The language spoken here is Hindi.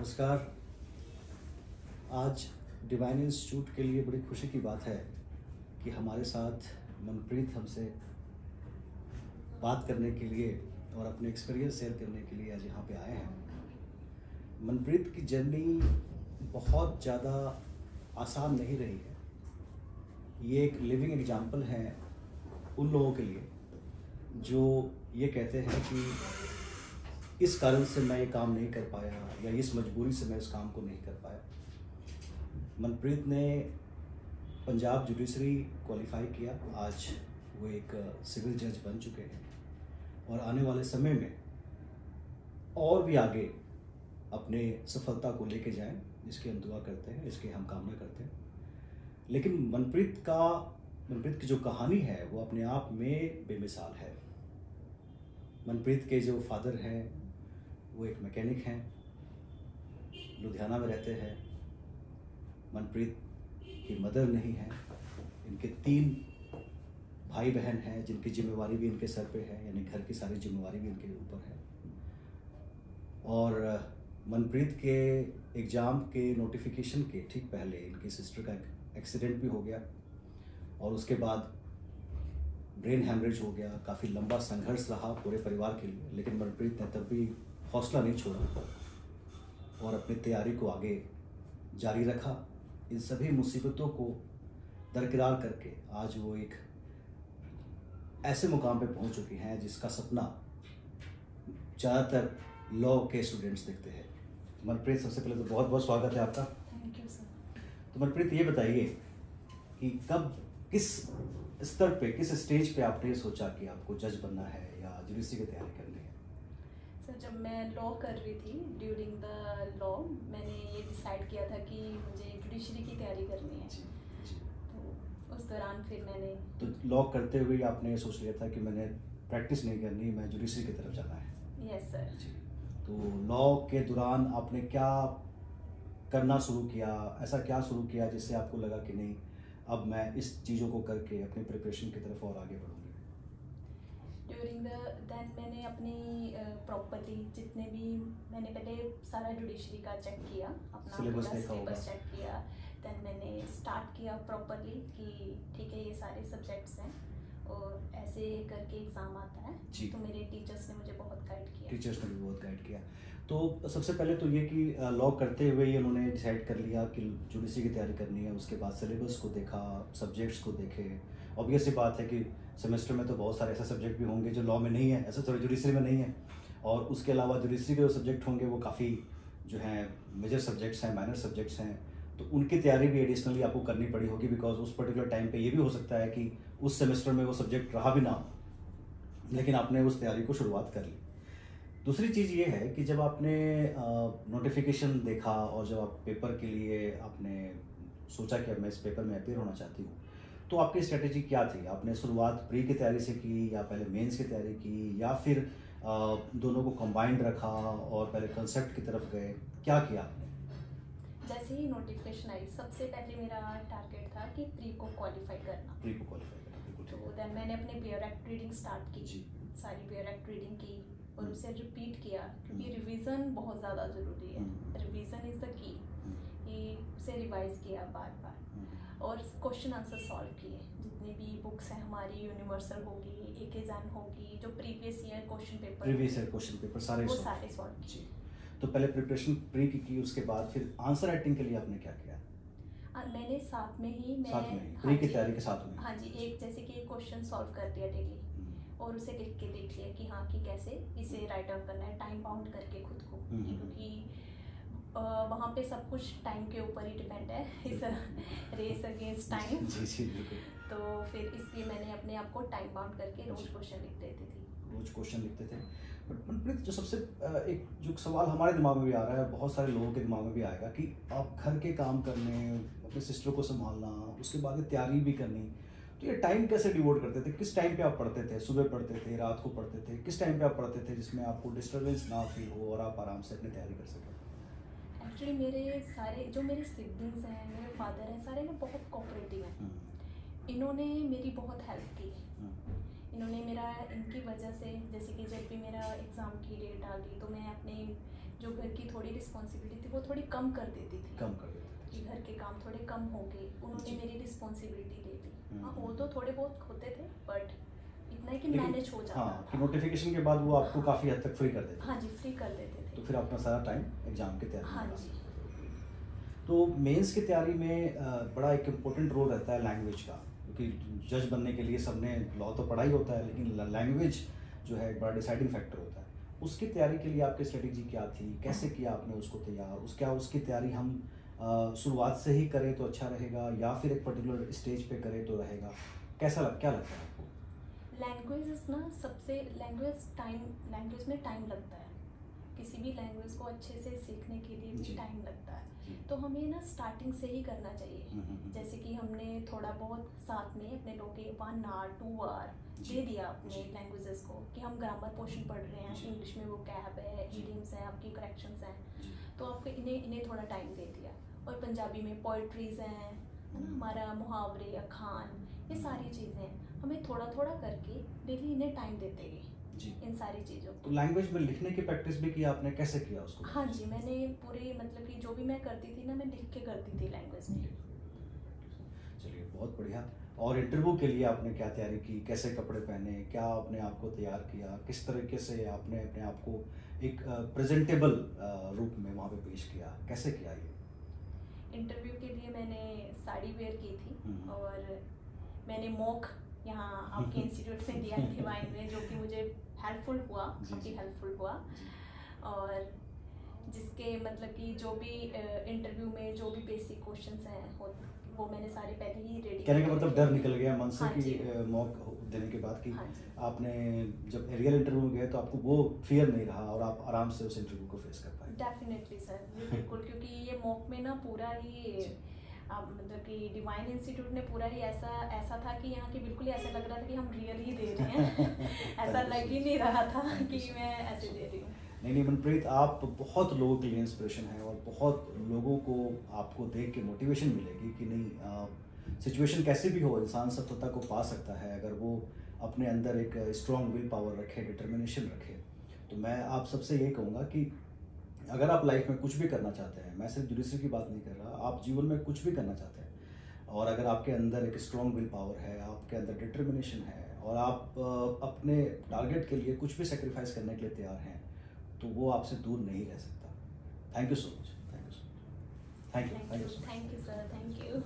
नमस्कार। आज डिवाइन इंस्टीट्यूट के लिए बड़ी खुशी की बात है कि हमारे साथ मनप्रीत हमसे बात करने के लिए और अपने एक्सपीरियंस शेयर करने के लिए आज यहाँ पे आए हैं। मनप्रीत की जर्नी बहुत ज़्यादा आसान नहीं रही है। ये एक लिविंग एग्जाम्पल है उन लोगों के लिए जो ये कहते हैं कि इस कारण से मैं ये काम नहीं कर पाया या इस मजबूरी से मैं इस काम को नहीं कर पाया। मनप्रीत ने पंजाब जुडिशरी क्वालिफाई किया, आज वो एक सिविल जज बन चुके हैं और आने वाले समय में और भी आगे अपने सफलता को लेके जाएं, इसकी हम दुआ करते हैं, इसकी हम कामना करते हैं। लेकिन मनप्रीत की जो कहानी है वो अपने आप में बेमिसाल है। मनप्रीत के जो फादर हैं वो एक मैकेनिक हैं, लुधियाना में रहते हैं। मनप्रीत की मदर नहीं है। इनके 3 भाई बहन हैं जिनकी जिम्मेवारी भी इनके सर पे है, यानी घर की सारी जिम्मेवारी भी इनके ऊपर है। और मनप्रीत के एग्ज़ाम के नोटिफिकेशन के ठीक पहले इनकी सिस्टर का एक्सीडेंट भी हो गया और उसके बाद ब्रेन हैमरेज हो गया। काफ़ी लंबा संघर्ष रहा पूरे परिवार के लिए, लेकिन मनप्रीत ने तब भी हौसला नहीं छोड़ा और अपनी तैयारी को आगे जारी रखा। इन सभी मुसीबतों को दरकिरार करके आज वो एक ऐसे मुकाम पे पहुंच चुकी हैं जिसका सपना ज़्यादातर लॉ के स्टूडेंट्स देखते हैं। मनप्रीत, सबसे पहले तो बहुत बहुत स्वागत है आपका। Thank you sir. तो मनप्रीत, ये बताइए कि कब, किस स्तर पे, किस स्टेज पे आपने ये सोचा कि आपको जज बनना है या जुडिशरी की तैयारी करनी है? सर, जब मैं लॉ कर रही थी, ड्यूरिंग द लॉ मैंने ये डिसाइड किया था कि मुझे जुडिशरी की तैयारी करनी है। जी जी। तो उस दौरान फिर मैंने लॉ करते हुए आपने ये सोच लिया था कि मैंने प्रैक्टिस नहीं करनी, मैं जुडिशरी की तरफ जाना है। Yes sir. जी। तो लॉ के दौरान आपने क्या करना शुरू किया, ऐसा क्या शुरू किया जिससे आपको लगा कि नहीं, अब मैं इस चीज़ों को करके अपनी प्रिपरेशन की तरफ और आगे बढ़ूँगी? ड्यूरिंग देन मैंने अपनी प्रॉपर्ली जितने भी, मैंने पहले सारा जुडिशरी का चेक किया, अपना सिलेबस पूरा देखा होगा। सिलेबस चेक किया। देन मैंने स्टार्ट किया प्रॉपर्ली कि ठीक है, ये सारे सब्जेक्ट्स हैं और ऐसे करके एग्ज़ाम आता है। जी। तो मेरे टीचर्स ने मुझे बहुत गाइड किया। टीचर्स ने भी बहुत गाइड किया। तो सबसे पहले तो ये कि लॉ करते हुए ही उन्होंने डिसाइड कर लिया कि जुडिशरी की तैयारी करनी है। उसके बाद सिलेबस को देखा, सब्जेक्ट्स को देखे। ऑब्वियस सी बात है कि सेमेस्टर में तो बहुत सारे ऐसे सब्जेक्ट भी होंगे जो लॉ में नहीं है, ऐसा जुडिशरी में नहीं है। और उसके अलावा जुडिशरी के जो सब्जेक्ट होंगे वो काफ़ी जो हैं मेजर सब्जेक्ट्स हैं, माइनर सब्जेक्ट्स हैं। तो उनकी तैयारी भी एडिशनली आपको करनी पड़ी होगी, बिकॉज उस पर्टिकुलर टाइम पे ये भी हो सकता है कि उस सेमेस्टर में वो सब्जेक्ट रहा भी ना हो, लेकिन आपने उस तैयारी को शुरुआत कर ली। दूसरी चीज़ ये है कि जब आपने नोटिफिकेशन देखा और जब आप पेपर के लिए आपने सोचा कि अब मैं इस पेपर में अपेयर होना चाहती हूँ, तो आपकी स्ट्रेटेजी क्या थी? आपने शुरुआत प्री की तैयारी से की या पहले मेंस की तैयारी की या फिर दोनों को कंबाइंड रखा और पहले कंसेप्ट की तरफ गए? क्या किया आपने? जैसे ही नोटिफिकेशन आई, सबसे पहले मेरा टारगेट था कि प्री को क्वालिफाई करना। प्री को क्वालिफाई करना, बिल्कुल ठीक तो है। देन मैंने अपने बियर एक्ट रीडिंग स्टार्ट की। जी। सारी बियर एक्ट रीडिंग की और हम्म। उसे रिपीट किया, क्योंकि हम्म। रिवीजन बहुत ज़्यादा ज़रूरी है। हम्म। Revision is the key. कि उसे रिवाइज किया बार बार और क्वेश्चन आंसर सॉल्व किए। जितनी भी बुक्स हैं हमारी, यूनिवर्सल होगी, एकेजन होगी, जो प्रीवियस ईयर क्वेश्चन पेपर सारे वो solve सारे किए। सॉल्व जी। किए। तो पहले प्रिपरेशन प्री की, उसके बाद फिर आंसर राइटिंग के लिए आपने क्या किया? मैंने साथ में ही साथ में ही, हाँ प्री की जी, तैयारी के साथ में? हाँ जी, एक जैसे कि एक क्वेश्चन सॉल्व कर दिया डेली और उसे लिख के देख लिया कि हाँ, कि कैसे इसे राइट आउट करना है, टाइम बाउंड करके खुद को, क्योंकि वहाँ पे सब कुछ टाइम के ऊपर ही डिपेंड है, इस रेस अगेंस्ट टाइम। जी जी, बिल्कुल। तो फिर इसलिए मैंने अपने आप को टाइम बाउंड करके रोज क्वेश्चन लिख देती थी। रोज क्वेश्चन लिखते थे। बट मनप्रीत, जो सबसे एक जो सवाल हमारे दिमाग में भी आ रहा है, बहुत सारे लोगों के दिमाग में भी आएगा कि आप घर के काम करने, अपने सिस्टर को संभालना, उसके बाद ये तैयारी भी करनी, तो ये टाइम कैसे डिवोट करते थे? किस टाइम पे आप पढ़ते थे? सुबह पढ़ते थे, रात को पढ़ते थे? किस टाइम पे आप पढ़ते थे जिसमें आपको डिस्टर्बेंस ना फील हो और आप आराम से अपनी तैयारी कर सकें? एक्चुअली मेरे सारे जो मेरे सिबलिंग्स हैं, मेरे फादर हैं, सारे ना बहुत कोऑपरेटिव हैं। इन्होंने मेरी बहुत हेल्प की। इन्होंने मेरा मेरा इनकी वजह से, जैसे कि जब भी मेरा एग्ज़ाम की डेट आ गई तो मैं अपने जो घर की थोड़ी रिस्पॉन्सिबिलिटी थी वो थोड़ी कम कर देती थी, कम कर देते थे। कि घर के काम थोड़े कम हो गए, उन्होंने जी। मेरी रिस्पॉन्सिबिलिटी ले ली। हाँ, वो हम्म। तो थोड़े बहुत होते थे बट इतना है कि लेकिन मैनेज हो जाता हाँ, कि था। नोटिफिकेशन के बाद वो आपको हाँ। काफ़ी हद तक फ्री कर देते हाँ थे। जी, फ्री कर देते तो थे। फिर अपना सारा टाइम एग्जाम की तैयारी में हाँ लगा जी। सकते थे। तो मेंस की तैयारी में बड़ा एक इम्पोर्टेंट रोल रहता है लैंग्वेज का, क्योंकि जज बनने के लिए सबने लॉ तो पढ़ा ही होता है, लेकिन लैंग्वेज जो है एक बड़ा डिसाइडिंग फैक्टर होता है। उसकी तैयारी के लिए आपकी स्ट्रेटेजी क्या थी, कैसे किया आपने उसको तैयार, उसकी तैयारी हम शुरुआत से ही करें तो अच्छा रहेगा या फिर एक पर्टिकुलर स्टेज पे करें तो रहेगा, क्या लगता है आपको? लैंग्वेज ना सबसे, लैंग्वेज में टाइम लगता है, किसी भी लैंग्वेज को अच्छे से सीखने के लिए जी। भी टाइम लगता है। जी। तो हमें ना स्टार्टिंग से ही करना चाहिए। हम्म। जैसे कि हमने थोड़ा बहुत साथ में अपने लोग के 1 आवर 2 आवर जी। दे दिया अपने जी। लैंग्वेजेस को, कि हम ग्रामर पोर्शन पढ़ रहे हैं, जी। इंग्लिश में वो कैब है, जी। इडियम्स हैं, आपकी करेक्शंस हैं, जी। तो आपको इन्हें थोड़ा टाइम दे दिया। और पंजाबी में पोइट्रीज हैं, है ना, हमारा मुहावरे, अखान, ये सारी चीज़ें हमें थोड़ा थोड़ा करके डेली इन्हें टाइम देते गए, जी। इन सारी चीज़ों तो को। लैंग्वेज में लिखने की प्रैक्टिस भी की आपने, कैसे किया उसको? हाँ जी, मैंने पूरी, मतलब कि जो भी मैं करती थी ना, मैं लिख के करती थी लैंग्वेज में। चलिए, बहुत बढ़िया। और इंटरव्यू के लिए आपने क्या तैयारी की, कैसे कपड़े पहने, क्या आपने आपको तैयार किया, किस तरीके से आपने अपने आप को एक प्रेजेंटेबल रूप में वहाँ पे पेश किया, कैसे किया ये? इंटरव्यू के लिए मैंने साड़ी वेयर की थी हम्म। और मैंने मॉक यहाँ आपके इंस्टीट्यूट में दिया डिवाइन में, जो कि मुझे हेल्पफुल हुआ, जी, काफ़ी जी। हेल्पफुल हुआ। जी। और जिसके मतलब कि जो भी इंटरव्यू में जो भी बेसिक क्वेश्चंस हैं वो मैंने सारे पहले ही रेडी कहने का मतलब डर निकल गया मन से हाँ कि जी। मॉक देने के बाद कि हाँ जी। आपने जब रियल इंटरव्यू में गए तो आपको वो फियर नहीं रहा और आप आराम से उस इंटरव्यू को फेस कर पाए। डेफिनेटली सर, ये बिल्कुल, क्योंकि ये मॉक में ना पूरा ही मतलब कि डिवाइन इंस्टीट्यूट ने पूरा ही ऐसा था कि यहाँ की बिल्कुल ही ऐसा लग रहा था कि हम रियल ही दे रहे हैं। ऐसा लग ही नहीं रहा था कि मैं ऐसे दे रही हूँ। नहीं, मनप्रीत, आप बहुत लोगों के लिए इंस्पिरेशन है और बहुत लोगों को आपको देख के मोटिवेशन मिलेगी कि नहीं, सिचुएशन कैसे भी हो, इंसान सफलता को पा सकता है अगर वो अपने अंदर एक स्ट्रॉन्ग विल पावर रखे, डिटर्मिनेशन रखे। तो मैं आप सबसे यही कहूँगा कि अगर आप लाइफ में कुछ भी करना चाहते हैं, मैं सिर्फ जुडिशरी की बात नहीं कर रहा, आप जीवन में कुछ भी करना चाहते हैं और अगर आपके अंदर एक स्ट्रॉन्ग विल पावर है, आपके अंदर डिटर्मिनेशन है और आप अपने टारगेट के लिए कुछ भी सेक्रीफाइस करने के लिए तैयार हैं, तो वो आपसे दूर नहीं रह सकता। Thank you so much. Thank you so much. Thank you sir, thank you.